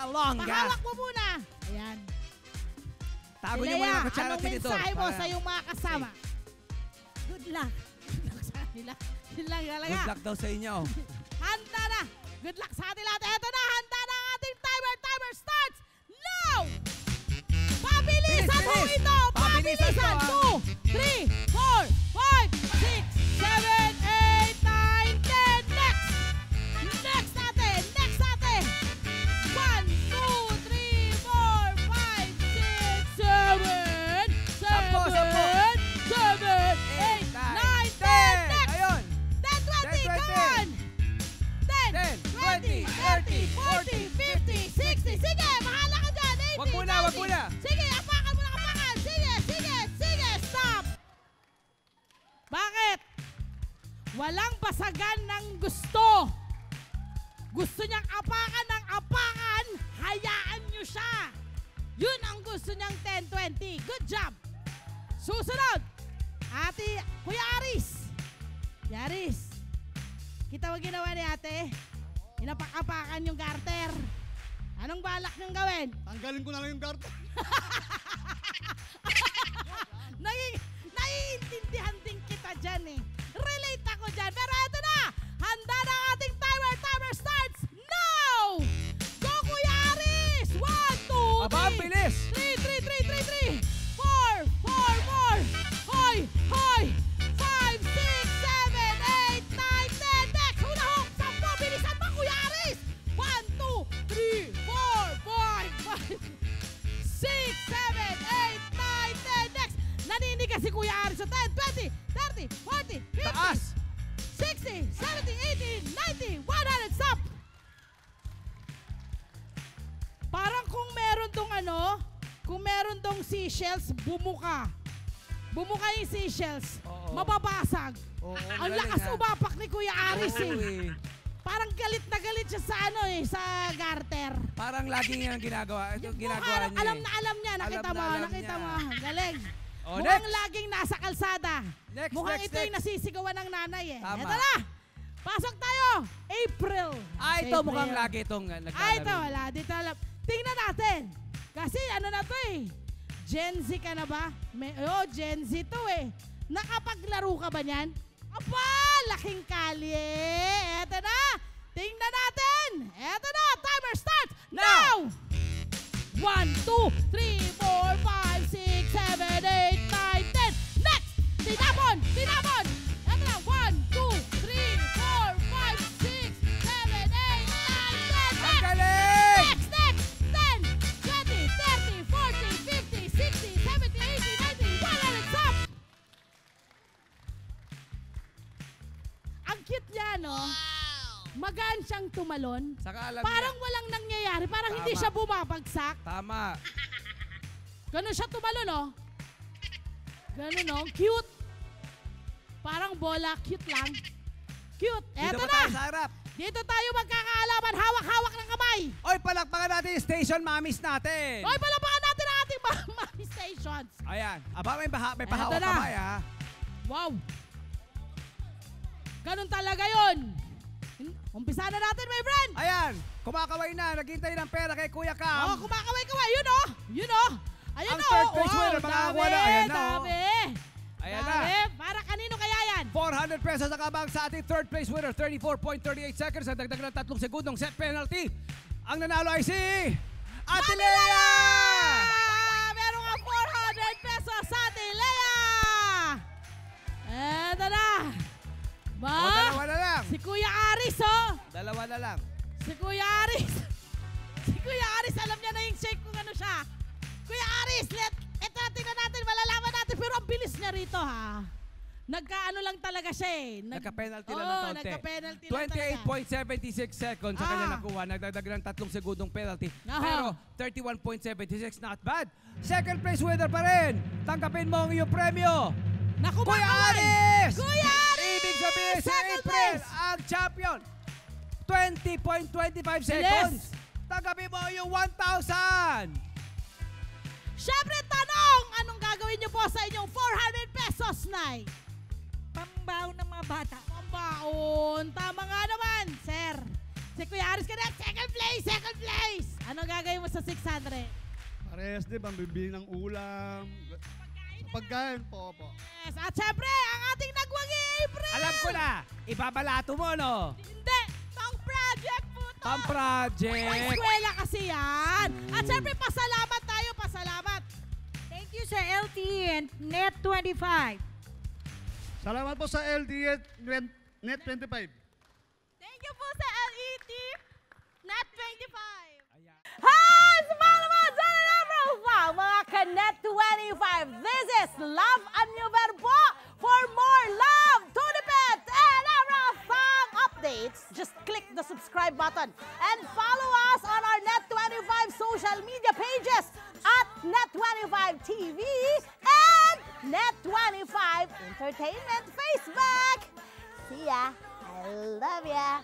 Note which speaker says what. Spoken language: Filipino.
Speaker 1: Salonga.
Speaker 2: Pahawak mo muna. Ayan.
Speaker 1: Tago niyo muna ang kutsara
Speaker 2: anong
Speaker 1: dito.
Speaker 2: mensahe mo sa iyong mga kasama? Good luck. Good luck sa kanila. Yun lang talaga.
Speaker 1: Good luck daw sa inyo.
Speaker 2: Handa na. Good luck sa atin lahat. Eto na, handa na ang ating timer. Timer starts now! Pabilisan mo ito! Pabilisan! 2, 3, 4, 5, 6, 7, 8, 9, 10. Next! Next natin! Next natin! 1, 2, 3, 4, 5, 6, 7, 8, 9, 10. Next!
Speaker 1: Ayun.
Speaker 2: 10, 20, come on! 10, 20, 30, 40, 50, 60. Sige, mahala ka dyan. 80,
Speaker 1: Wag muna, wag
Speaker 2: 90.
Speaker 1: muna.
Speaker 2: Sige, apakan mo na apakan. Sige, sige, sige. Stop. Bakit? Walang basagan ng gusto. Gusto niyang apakan ng apakan. Hayaan niyo siya. Yun ang gusto niyang 10-20. Good job. Susunod. Ate, Kuya Aris. Yaris. Kita mo ginawa ni ate? Inapak-apakan yung garter. Anong balak niyong gawin?
Speaker 3: Tanggalin ko na lang yung garter.
Speaker 2: Naiintindihan din kita dyan eh. Relate ako dyan. Pero eto na! Handa na ang ating timer. Timer starts now! Go, Kuya Aris! 1, 2,
Speaker 1: Aba, ang bilis!
Speaker 2: 3, 4, 4, hoy, hoy, 5, 6, 7, 8, 9, 10, next, hula hook, 10, bilisan mo, Kuya Aris, 1, 2, 3, 4, 5, 6, 7, 8, 9, 10, next, naninig ka si Kuya Aris sa 10, 20, 30, 40, 50,
Speaker 1: Taas!
Speaker 2: 60, 70, 80, 90, 100, stop! Parang kung meron tong ano, kung meron tong seashells, bumuka. Bumuka yung seashells.
Speaker 1: Oo.
Speaker 2: Mababasag.
Speaker 1: Oo,
Speaker 2: Ang
Speaker 1: galing,
Speaker 2: lakas
Speaker 1: ha?
Speaker 2: umapak ni Kuya Aris
Speaker 1: Oo,
Speaker 2: eh. Parang galit na galit siya sa ano eh, sa garter.
Speaker 1: Parang laging yan ang ginagawa. Ito ginagawa niya.
Speaker 2: Alam na alam niya, nakita
Speaker 1: Alam na
Speaker 2: mo,
Speaker 1: alam
Speaker 2: nakita
Speaker 1: niya.
Speaker 2: mo. Galing.
Speaker 1: Oh,
Speaker 2: Mukhang
Speaker 1: next.
Speaker 2: laging nasa kalsada.
Speaker 1: Next,
Speaker 2: Mukhang
Speaker 1: next,
Speaker 2: ito yung
Speaker 1: next.
Speaker 2: nasisigawan ng nanay eh.
Speaker 1: Tama.
Speaker 2: Eto na! Pasok tayo! April!
Speaker 1: Ito
Speaker 2: April.
Speaker 1: mukhang lagi itong naglalaro.
Speaker 2: Ito wala. Dito alam. Tingnan natin. Kasi ano na to eh. Gen Z ka na ba? Gen Z to eh. Nakapaglaro ka ba niyan? Aba, laking kalye. Eto na. Tingnan natin. Eto na. Timer starts now! 1, 2, 3, 4, 5, 6, 7, 8, 9, 10. Next! Tinapon! Tinapon! Eto na. 1, 2, 3, 4, 5, 6, 7, 8, 9, 10.
Speaker 1: Ang galing!
Speaker 2: Next! Next! 10, 20, 30, 40, 50, 60, 70, 80, 90, 100. Stop! Ang cute niya, no? Magaan siyang tumalon.
Speaker 1: Saka alam
Speaker 2: Parang
Speaker 1: niya.
Speaker 2: walang nangyayari. Parang
Speaker 1: Tama.
Speaker 2: hindi siya bumabagsak.
Speaker 1: Tama.
Speaker 2: Ganun siya tumalon, oh. Ganun, oh. Cute. Parang bola. Cute lang. Cute.
Speaker 1: Dito
Speaker 2: Eto
Speaker 1: ba
Speaker 2: na.
Speaker 1: tayo sa harap?
Speaker 2: Dito tayo magkakaalaman. Hawak-hawak ng kamay.
Speaker 1: Oy, palakpakan natin yung station mamis natin.
Speaker 2: Hoy, palapakan natin ang ating mami stations.
Speaker 1: Ayan. Aba, may
Speaker 2: Eto
Speaker 1: pahawak
Speaker 2: na.
Speaker 1: kamay, ha?
Speaker 2: Wow. Ganun talaga yun. Umpisa na natin, my friend.
Speaker 1: Ayan. Kumakaway na. Naghintay ng pera kay Kuya
Speaker 2: Oh,
Speaker 1: Cam.
Speaker 2: kumakaway-kaway. Yun, oh. Yun, oh. Ayun,
Speaker 1: Ang
Speaker 2: oh.
Speaker 1: third place
Speaker 2: Wow,
Speaker 1: winner, makakakuha
Speaker 2: dami,
Speaker 1: na. Ayan na, oh.
Speaker 2: dami.
Speaker 1: Ayan
Speaker 2: Dami.
Speaker 1: na.
Speaker 2: Para kanino kaya yan?
Speaker 1: 400 pesos ang kabang sa ating third place winner. 34.38 seconds. Ang dagdag ng 3 segundong set penalty. Ang nanalo ay si Ate Lea!
Speaker 2: Meron ka 400 pesos sa atin, Lea! Eto na. Ba?
Speaker 1: O, dalawa na lang.
Speaker 2: Si Kuya Aris, oh.
Speaker 1: Dalawa na lang.
Speaker 2: Si Kuya Aris. Si Kuya Aris, alam niya na yung shake kung ano siya. Kuya Aris, ito tingnan natin, malalaman natin. Pero ang bilis niya rito, ha. Nagkaano lang talaga siya eh.
Speaker 1: Nagka-penalty lang ng kaunti.
Speaker 2: Nagka-penalty lang talaga.
Speaker 1: 28.76 seconds sa kanya nakuha. Nagdagdag ng 3 segundong penalty.
Speaker 2: Aha.
Speaker 1: Pero 31.76, not bad. Second place winner pa rin. Tanggapin mo ang iyong premyo.
Speaker 2: Naku,
Speaker 1: Kuya
Speaker 2: makaway!
Speaker 1: Aris!
Speaker 2: Kuya Aris!
Speaker 1: Ibig sabihin si
Speaker 2: Second
Speaker 1: April
Speaker 2: place!
Speaker 1: ang champion. 20.25 seconds. Tanggapin mo yung 1,000.
Speaker 2: Siyempre, tanong! Anong gagawin niyo po sa inyong 400 pesos, Nay?
Speaker 4: Pambaon ng mga bata.
Speaker 2: Pambaon. Tama nga naman, sir. Si Kuya Aris ka na, second place, second place! Ano gagawin mo sa 600?
Speaker 3: Parehas din, pambibili ng ulam. Sa pagkain po.
Speaker 2: Yes, at syempre, ang ating nagwagi April!
Speaker 1: Alam ko na, ibabalato mo, no?
Speaker 2: Hindi, pang project po to! Pang
Speaker 1: Pang-project.
Speaker 2: eskwela kasi yan! At syempre, pasalamat tayo, pasalamat!
Speaker 4: Thank you sa LT and Net25.
Speaker 3: Salamat po sa LDS Net 25.
Speaker 2: Thank you po sa LET Net 25!
Speaker 1: Ayan.
Speaker 2: Hi! Sumama naman sa Profile, mga Kanet 25. This is Love and New Verbo. For more love, Tunipet, and Arafang updates, just click the subscribe button and follow us on our Net25 social media pages at Net25 TV and Net25 Entertainment Facebook. See ya. I love ya.